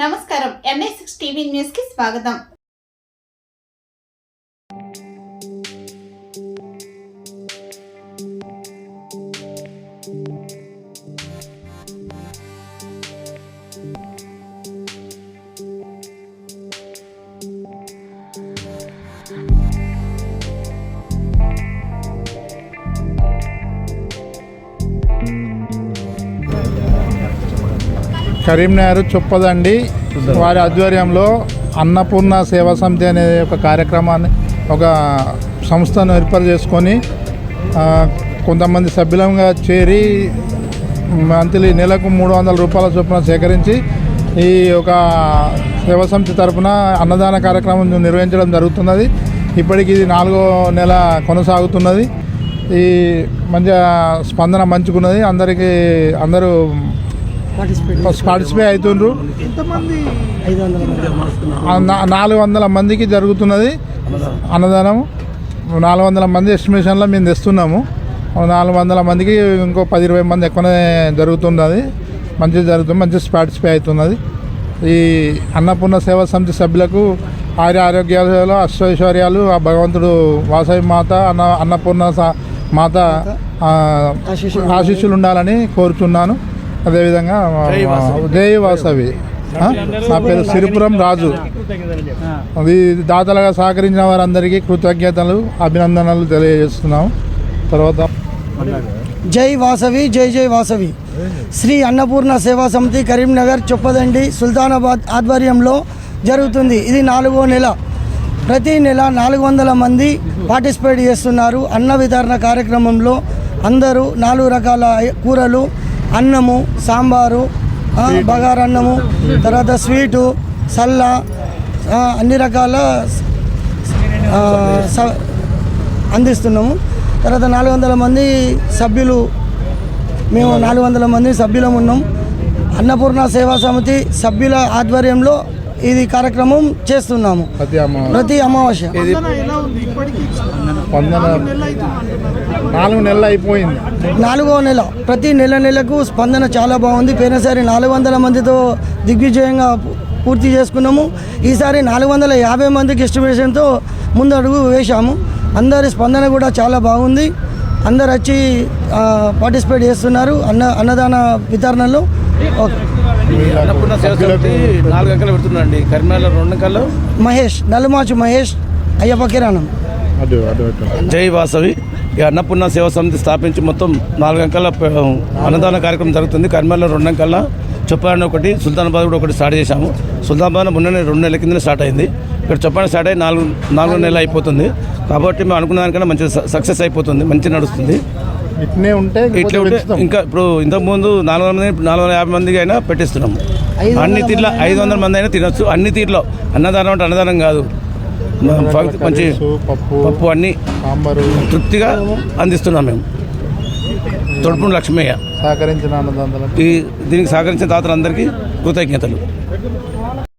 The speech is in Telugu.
నమస్కారం NI6 టీవీ న్యూస్ కి స్వాగతం. కరీంనగర్ చొప్పదండి వారి ఆధ్వర్యంలో అన్నపూర్ణ సేవా సమితి అనే ఒక కార్యక్రమాన్ని ఒక సంస్థను ఏర్పాటు చేసుకొని కొంతమంది సభ్యులంగా చేరి మంత్లీ నెలకు 300 రూపాయల చొప్పున సేకరించి ఈ ఒక సేవా సమితి తరఫున అన్నదాన కార్యక్రమం నిర్వహించడం జరుగుతున్నది. ఇప్పటికి ఇది 4వ నెల కొనసాగుతున్నది. ఈ మంచిగా స్పందన మంచుకున్నది. అందరూ పార్టిసిపేట్ అవుతుండ్రు. 400 మందికి జరుగుతున్నది అన్నదానం. 400 మంది ఎస్టిమేషన్లో మేము తెస్తున్నాము. 400 మందికి ఇంకో 10-20 మంది ఎక్కువనే జరుగుతున్నది. మంచిగా జరుగుతుంది, మంచిగా పార్టిసిపేట్ అవుతున్నది. ఈ అన్నపూర్ణ సేవా సమితి సభ్యులకు ఆరోగ్యాలు అష్టైశ్వర్యాలు ఆ భగవంతుడు వాసవి మాత అన్నపూర్ణ మాత ఆశీస్సులు ఉండాలని కోరుతున్నాను. అదేవిధంగా జై వాసవి. నా పేరు సిరిపురం రాజు. అది దాతలుగా సహకరించిన వారందరికీ కృతజ్ఞతలు, అభినందనలు తెలియజేస్తున్నాము. తర్వాత జై వాసవి, జై జై వాసవి. శ్రీ అన్నపూర్ణ సేవా సమితి కరీంనగర్ చొప్పదండి సుల్తానాబాద్ ఆధ్వర్యంలో జరుగుతుంది. ఇది 4వ నెల. ప్రతి నెల 400 మంది పార్టిసిపేట్ చేస్తున్నారు. అన్న వితరణ కార్యక్రమంలో అందరూ 4 రకాల కూరలు, అన్నము, సాంబారు, బగారన్నము, తర్వాత స్వీటు, సల్లా, అన్ని రకాల అందిస్తున్నాము. తర్వాత 400 మంది సభ్యులు, మేము 400 మంది సభ్యులం ఉన్నాం. అన్నపూర్ణ సేవా సమితి సభ్యుల ఆధ్వర్యంలో ఇది కార్యక్రమం చేస్తున్నాము. ప్రతి అమావాస్య 4 నెలలు అయిపోయింది. 4వ నెల. ప్రతి నెలకు స్పందన చాలా బాగుంది. పోయినసారి 400 మందితో దిగ్విజయంగా పూర్తి చేసుకున్నాము. ఈసారి 450 మందికి ఎస్టిమేషన్తో ముందడుగు వేశాము. అందరి స్పందన కూడా చాలా బాగుంది. అందరు వచ్చి పార్టిసిపేట్ చేస్తున్నారు అన్నదాన వితరణలో. అన్నపూర్ణ సేవా సమితి 4 అంకెలు పెడుతున్నాండి. కరీంనగర్ 2 అంకెలు మహేష్, నలుమాచు మహేష్, అయ్యప్ప కిరాణం. జై వాసవి. ఈ అన్నపూర్ణ సేవా సమితి స్థాపించి మొత్తం 4 అంకెల అన్నదాన కార్యక్రమం జరుగుతుంది. కరీంనగర్లో 2 అంకెల, చొప్పాడ ఒకటి, సుల్తానాబాద్ కూడా ఒకటి స్టార్ట్ చేశాము. సుల్తానాబాద్ మొన్ననే 2 నెలల కింద స్టార్ట్ అయింది. ఇక్కడ చొప్పాడ స్టార్ట్ అయ్యి 4 నెలలు అయిపోతుంది. కాబట్టి మేము అనుకున్న దానికన్నా మంచి సక్సెస్ అయిపోతుంది, మంచి నడుస్తుంది. ఇట్లే ఉంటే ఇంకా ఇప్పుడు ఇంతకుముందు 450 మందికి అయినా పెట్టిస్తున్నాము. అన్ని తీర్ల 500 మంది అయినా తినొచ్చు. అన్ని తీర్లో అన్నదానం అంటే అన్నదానం కాదు, మంచి పప్పు అన్ని తృప్తిగా అందిస్తున్నాం. మేము తొడుపున లక్ష్మయ్య సహకరించిన దీనికి సహకరించిన దాతలందరికీ కృతజ్ఞతలు.